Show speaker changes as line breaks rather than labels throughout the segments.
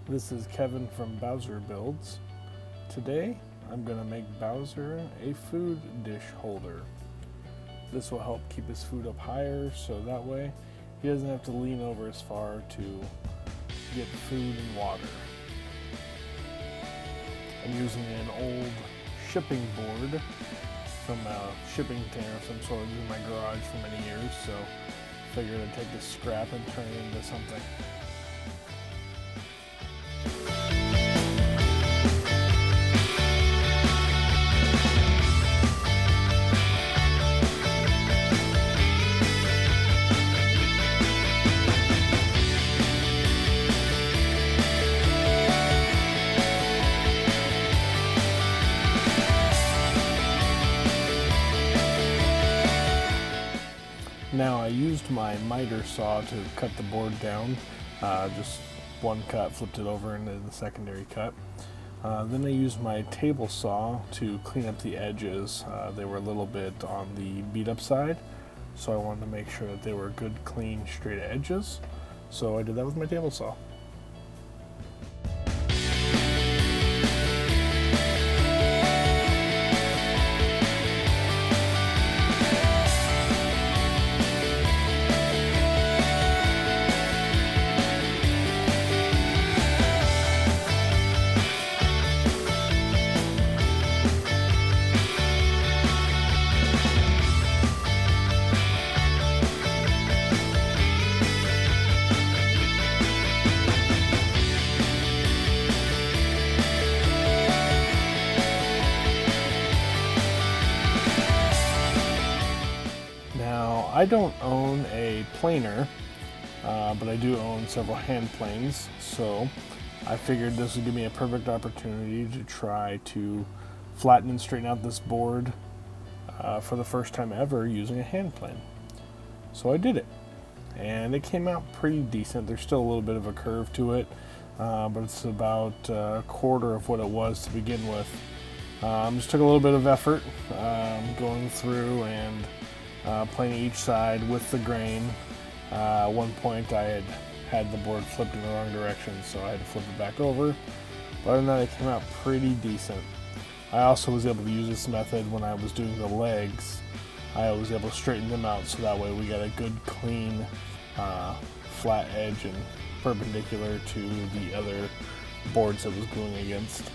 This is Kevin from Bowser Builds. Today I'm going to make Bowser a food dish holder. This will help keep his food up higher so that way he doesn't have to lean over as far to get food and water. I'm using an old shipping board from a shipping container of some sort in my garage for many years, so I figured I'd take this scrap and turn it into something. Now I used my miter saw to cut the board down, just one cut, flipped it over into the secondary cut. Then I used my table saw to clean up the edges. They were a little bit on the beat up side, so I wanted to make sure that they were good, clean, straight edges. So I did that with my table saw. I don't own a planer, but I do own several hand planes, so I figured this would give me a perfect opportunity to try to flatten and straighten out this board for the first time ever using a hand plane. So I did it, and it came out pretty decent. There's still a little bit of a curve to it, but it's about a quarter of what it was to begin with. Just took a little bit of effort going through and planing each side with the grain. At one point I had the board flipped in the wrong direction, so I had to flip it back over. But other than that, it came out pretty decent. I also was able to use this method when I was doing the legs. I was able to straighten them out so that way we got a good clean flat edge and perpendicular to the other boards it was gluing against.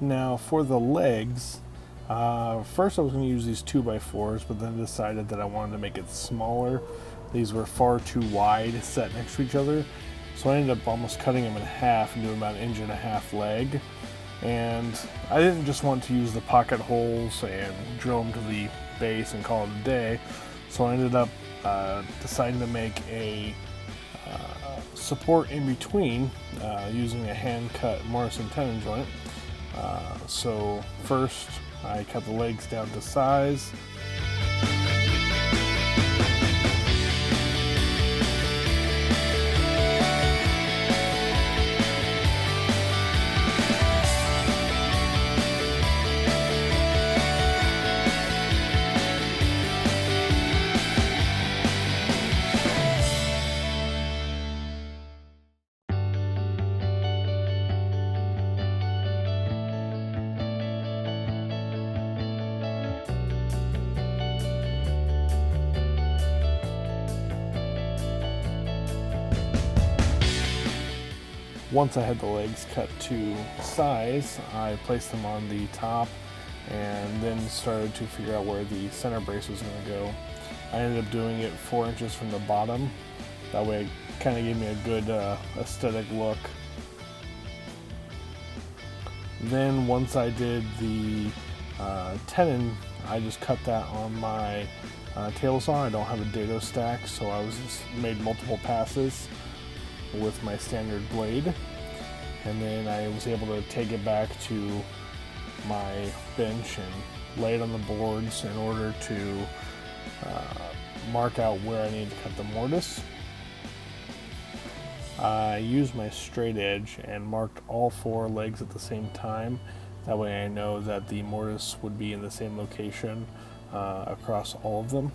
Now for the legs, first I was going to use these 2x4s, but then decided that I wanted to make it smaller. These were far too wide set next to each other, so I ended up almost cutting them in half and doing about 1.5 inch leg. And I didn't just want to use the pocket holes and drill them to the base and call it a day, so I ended up deciding to make a support in between using a hand-cut Morrison tenon joint. So first I cut the legs down to size. Once I had the legs cut to size, I placed them on the top and then started to figure out where the center brace was going to go. I ended up doing it 4 inches from the bottom. That way it kind of gave me a good aesthetic look. Then once I did the tenon, I just cut that on my table saw. I don't have a dado stack, so I was just made multiple passes with my standard blade, and then I was able to take it back to my bench and lay it on the boards in order to mark out where I need to cut the mortise. I used my straight edge and marked all 4 legs at the same time. That way I know that the mortise would be in the same location across all of them.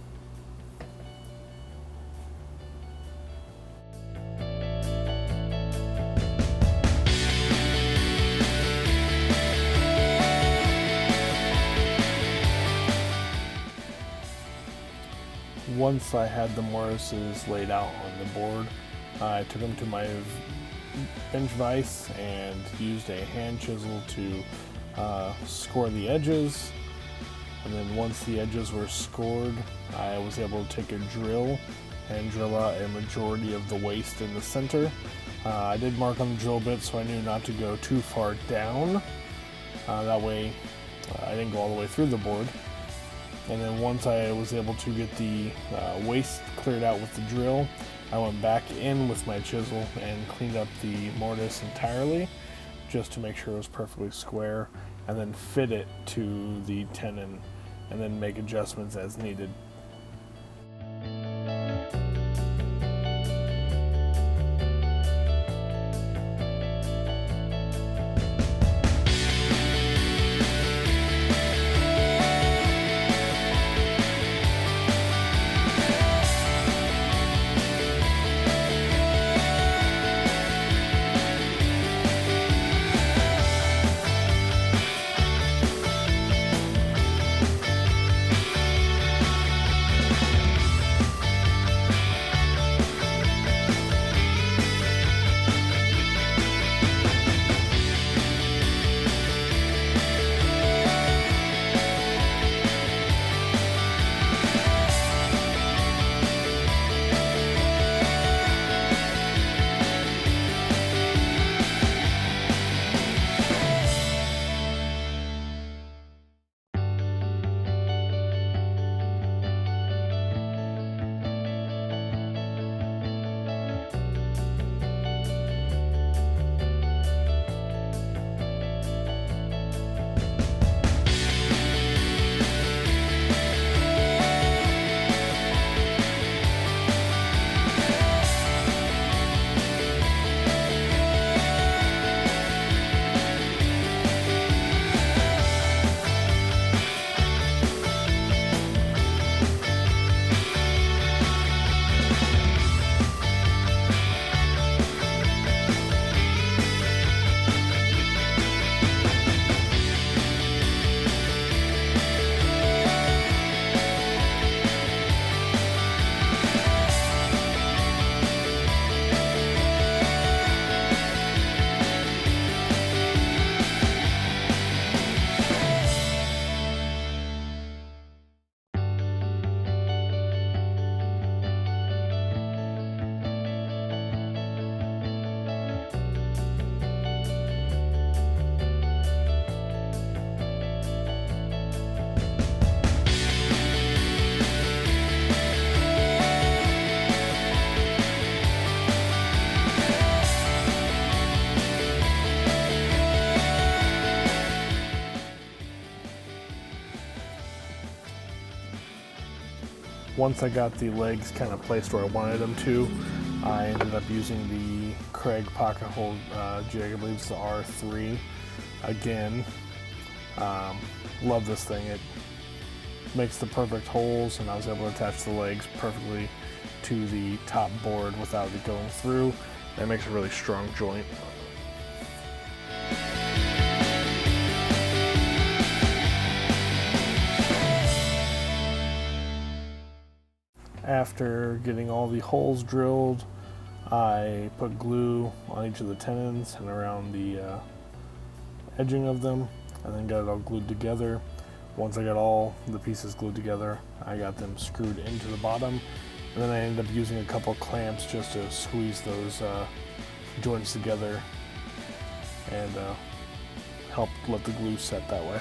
Once I had the mortises laid out on the board, I took them to my bench vise and used a hand chisel to score the edges. And then once the edges were scored, I was able to take a drill and drill out a majority of the waste in the center. I did mark on the drill bit so I knew not to go too far down. That way I didn't go all the way through the board. And then once I was able to get the waste cleared out with the drill, I went back in with my chisel and cleaned up the mortise entirely just to make sure it was perfectly square, and then fit it to the tenon and then make adjustments as needed. Once I got the legs kind of placed where I wanted them to, I ended up using the Kreg pocket hole jig. I believe it's the R3. Again, love this thing. It makes the perfect holes, and I was able to attach the legs perfectly to the top board without it going through. That makes a really strong joint. After getting all the holes drilled, I put glue on each of the tenons and around the edging of them, and then got it all glued together. Once I got all the pieces glued together, I got them screwed into the bottom, and then I ended up using a couple clamps just to squeeze those joints together and help let the glue set that way.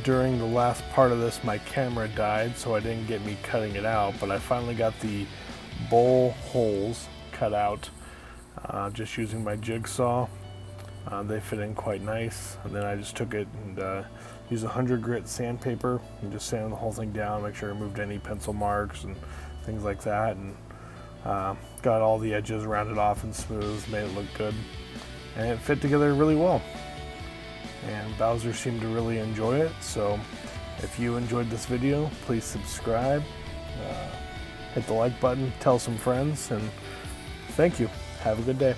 during the last part of this my camera died, so I didn't get me cutting it out, but I finally got the bowl holes cut out just using my jigsaw. They fit in quite nice, and then I just took it and used 100 grit sandpaper and just sanded the whole thing down, make sure I removed any pencil marks and things like that, and got all the edges rounded off and smooth, made it look good, and it fit together really well. And Bowser seemed to really enjoy it, so if you enjoyed this video, please subscribe, hit the like button, tell some friends, and thank you. Have a good day.